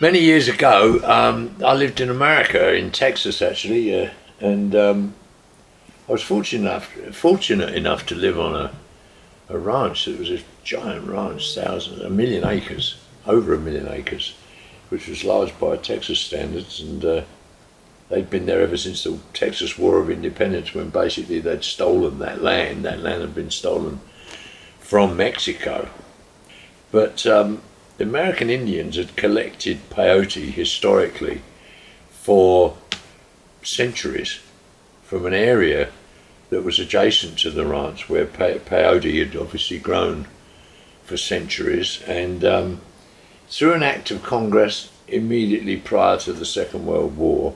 Many years ago, I lived in America, in Texas actually, and I was fortunate enough to live on a ranch. It was a giant ranch, a million acres, over a million acres, which was large by Texas standards, and they'd been there ever since the Texas War of Independence, when basically they'd stolen that land. That land had been stolen from Mexico. But the American Indians had collected peyote historically for centuries from an area that was adjacent to the ranch where peyote had obviously grown for centuries. And through an act of Congress immediately prior to the Second World War,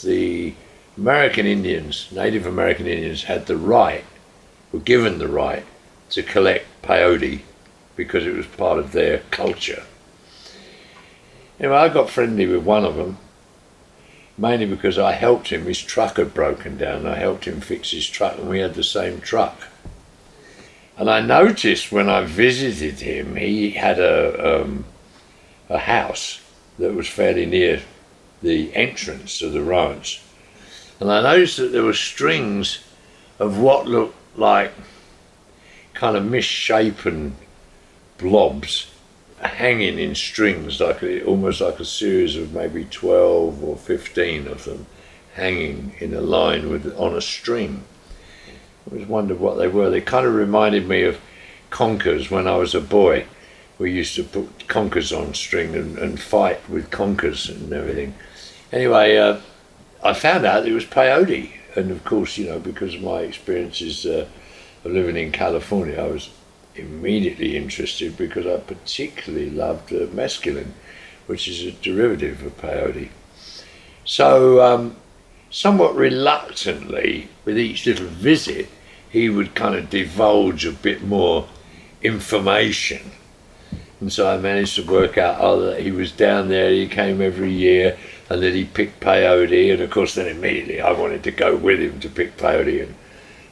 the American Indians, Native American Indians, were given the right to collect peyote because it was part of their culture. Anyway, I got friendly with one of them, mainly because I helped him. His truck had broken down. I helped him fix his truck, and we had the same truck. And I noticed when I visited him, he had a house that was fairly near the entrance to the ranch. And I noticed that there were strings of what looked like kind of misshapen blobs hanging in strings, almost like a series of maybe 12 or 15 of them hanging in a line on a string. I always wondered what they were. They kind of reminded me of conkers when I was a boy. We used to put conkers on string and fight with conkers and everything. Anyway, I found out it was peyote, and of course, because of my experiences of living in California, I was immediately interested because I particularly loved mescaline, which is a derivative of peyote. So somewhat reluctantly, with each little visit, he would kind of divulge a bit more information. And so I managed to work out that he was down there, he came every year, and that he picked peyote, and of course then immediately I wanted to go with him to pick peyote, and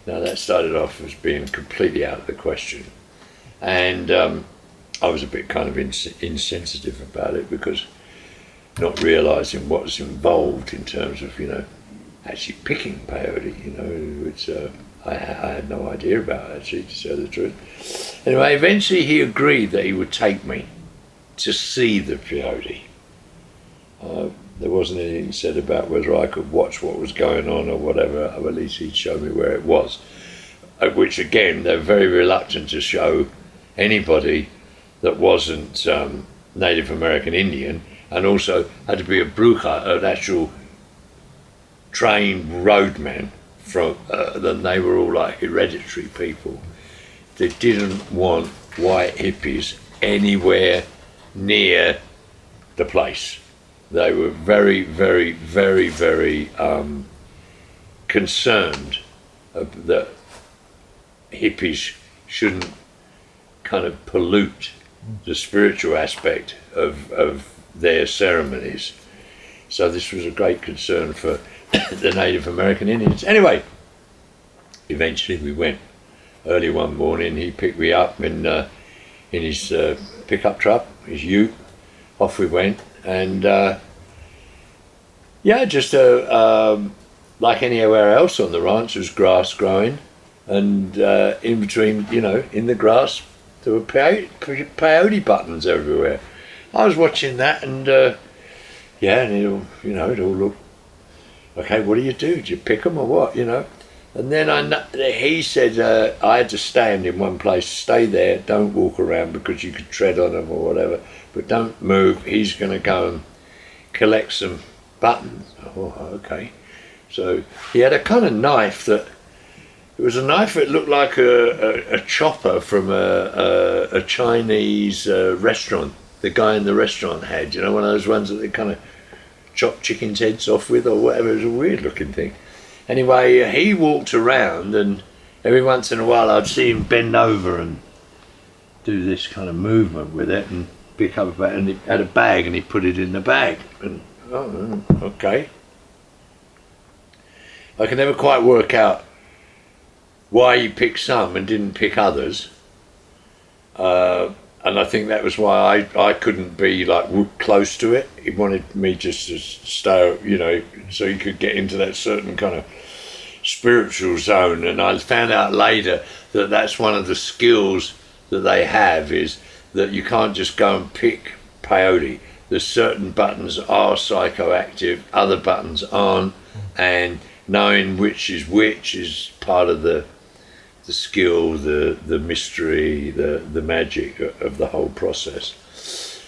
now that started off as being completely out of the question. And I was a bit kind of insensitive about it, because not realising what was involved in terms of, actually picking peyote, which I had no idea about, actually, to tell the truth. Anyway, eventually he agreed that he would take me to see the peyote. There wasn't anything said about whether I could watch what was going on or whatever. At least he'd show me where it was, which again, they're very reluctant to show anybody that wasn't Native American Indian, and also had to be a bruja, an actual trained roadman. Then they were all like hereditary people. They didn't want white hippies anywhere near the place. They were very, very, very, very concerned that hippies shouldn't kind of pollute the spiritual aspect of their ceremonies. So this was a great concern for the Native American Indians. Anyway, eventually we went. Early one morning, he picked me up in his pickup truck, his ute. Off we went, and just like anywhere else on the ranch, there was grass growing, and in between, in the grass, there were peyote buttons everywhere. I was watching that, and and it all looked, okay, what do you do? Do you pick them or what, And then he said I had to stand in one place, stay there, don't walk around because you could tread on them or whatever, but don't move. He's going to go and collect some buttons. Oh, okay. So he had a kind of knife it was a knife that looked like a chopper from a Chinese restaurant. The guy in the restaurant had, one of those ones that they kind of chop chickens' heads off with or whatever. It was a weird looking thing. Anyway, he walked around, and every once in a while I'd see him bend over and do this kind of movement with it and pick up a bag, and he had a bag and he put it in the bag. And okay. I could never quite work out why he picked some and didn't pick others. I think that was why I couldn't be like close to it. He wanted me just to stay, so he could get into that certain kind of spiritual zone. And I found out later that that's one of the skills that they have, is that you can't just go and pick peyote. There's certain buttons are psychoactive, other buttons aren't, and knowing which is part of the skill, the mystery, the magic of the whole process.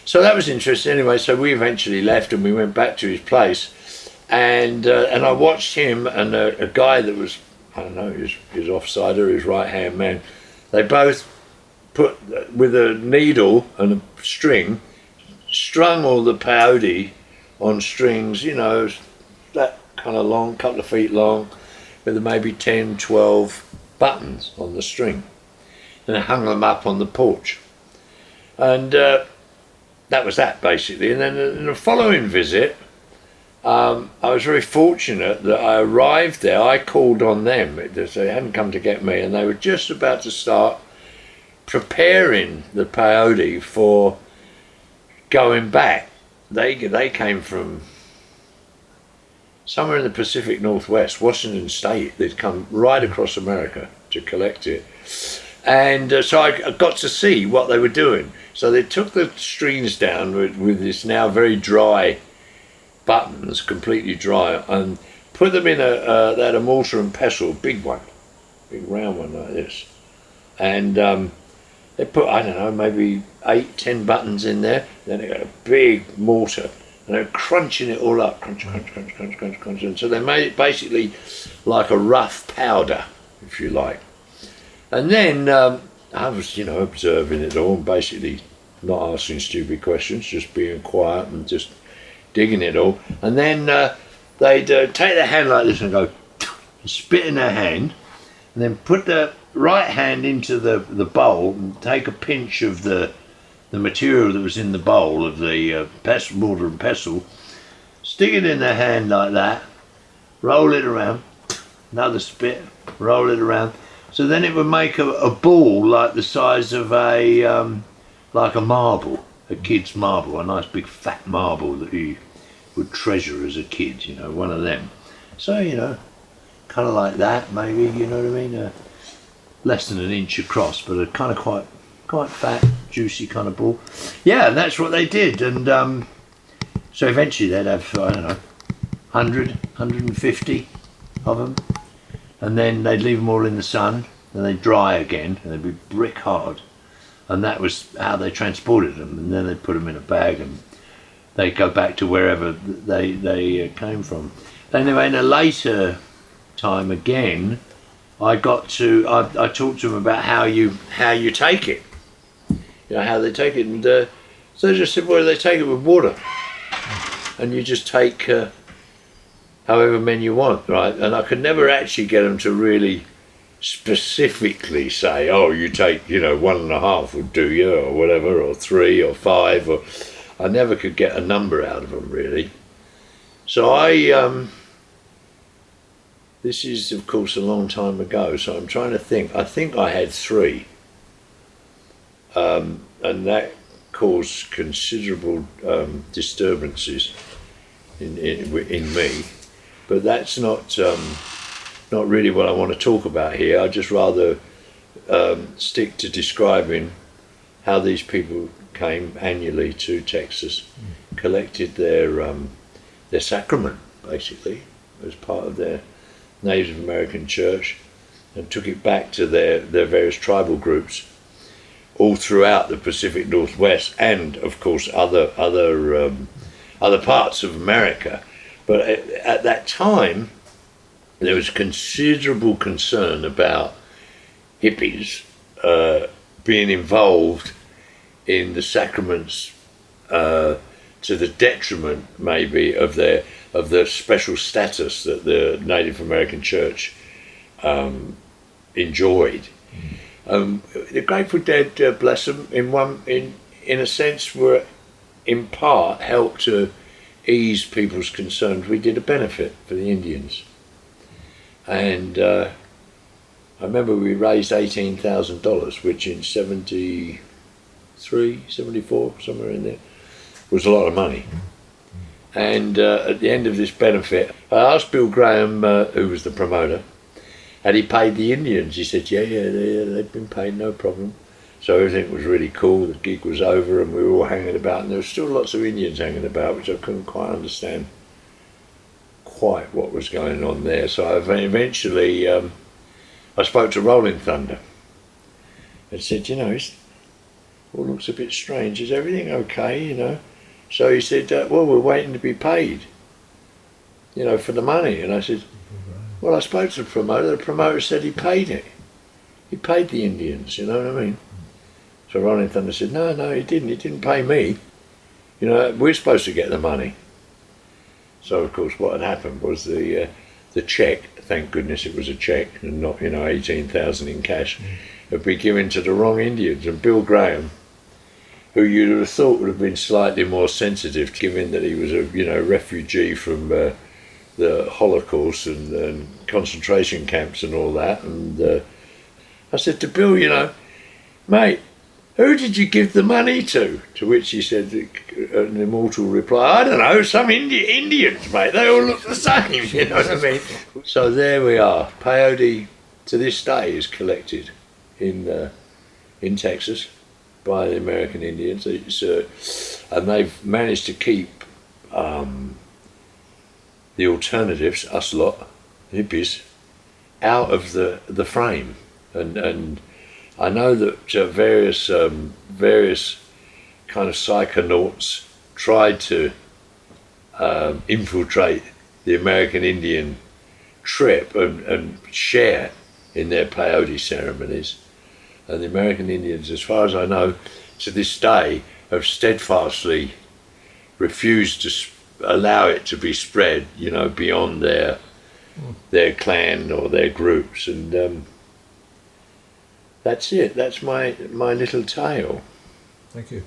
So that was interesting. Anyway, so we eventually left and we went back to his place, and I watched him and a guy that was, I don't know, his offsider, his right hand man. They both put with a needle and a string, strung all the peyote on strings, that kind of long, couple of feet long, with maybe 10, 12 buttons on the string, and I hung them up on the porch, and that was that basically. And then in the following visit, I was very fortunate that I arrived there. I called on them, they hadn't come to get me, and they were just about to start preparing the peyote for going back. They came from somewhere in the Pacific Northwest, Washington State. They'd come right across America to collect it. And so I got to see what they were doing. So they took the strings down with this now very dry buttons, completely dry, and put them in they had a mortar and pestle, big one, big round one like this. And they put, I don't know, maybe 8, 10 buttons in there. Then they got a big mortar, and they're crunching it all up, crunch, crunch, crunch, crunch, crunch, crunch. And so they made it basically like a rough powder, if you like. And then I was, observing it all, and basically not asking stupid questions, just being quiet and just digging it all. And then they'd take their hand like this and go, and spit in their hand, and then put the right hand into the bowl and take a pinch of the material that was in the bowl of the mortar and pestle, stick it in their hand like that, roll it around, another spit, roll it around. So then it would make a ball like the size of like a marble, a kid's marble, a nice big fat marble that you would treasure as a kid, one of them. So, kind of like that, maybe, you know what I mean? Less than an inch across, but a kind of quite fat, juicy kind of ball. Yeah, and that's what they did. And so eventually they'd have, I don't know, 100, 150 of them. And then they'd leave them all in the sun, and they'd dry again, and they'd be brick hard. And that was how they transported them. And then they'd put them in a bag, and they'd go back to wherever they came from. Anyway, in a later time again, I talked to them about how you take it, how they take it, and so they just said, well, they take it with water, and you just take however many you want, right? And I could never actually get them to really specifically say, oh, you take 1.5 would do you, or whatever, or 3 or 5, or I never could get a number out of them really. So this is, of course, a long time ago, so I'm trying to think. I think I had 3, and that caused considerable disturbances in me. But that's not really what I want to talk about here. I'd just rather stick to describing how these people came annually to Texas, collected their sacrament, basically, as part of their Native American church, and took it back to their various tribal groups all throughout the Pacific Northwest, and of course other parts of America. But at that time there was considerable concern about hippies being involved in the sacraments to the detriment maybe of the special status that the Native American church enjoyed. The Grateful Dead, bless them, in a sense, were in part helped to ease people's concerns. We did a benefit for the Indians, and I remember we raised $18,000, which in 73 73, 74, somewhere in there. It was a lot of money. And at the end of this benefit, I asked Bill Graham, who was the promoter, had he paid the Indians? He said, yeah, they'd been paid, no problem. So everything was really cool, the gig was over and we were all hanging about, and there were still lots of Indians hanging about, which I couldn't quite understand quite what was going on there. So eventually I spoke to Rolling Thunder and said, you know, it all looks a bit strange, is everything okay, you know? So he said, well, we're waiting to be paid, you know, for the money. And I said, well, I spoke to the promoter said he paid it. He paid the Indians, you know what I mean? So Rolling Thunder said, no, he didn't pay me. You know, we're supposed to get the money. So of course what had happened was the cheque, thank goodness it was a cheque and not, you know, 18,000 in cash, had been given to the wrong Indians. And Bill Graham, who you'd have thought would have been slightly more sensitive, given that he was a, you know, refugee from the Holocaust and concentration camps and all that. And I said to Bill, you know, mate, who did you give the money to? To which he said, an immortal reply, I don't know, some Indians, mate. They all look the same, you know what I mean? So there we are. Peyote, to this day, is collected in Texas by the American Indians. And they've managed to keep the alternatives, us lot, hippies, out of the frame. And I know that various kind of psychonauts tried to infiltrate the American Indian trip and share in their peyote ceremonies. And the American Indians, as far as I know, to this day, have steadfastly refused to allow it to be spread, you know, beyond their clan or their groups. And that's it. That's my little tale. Thank you.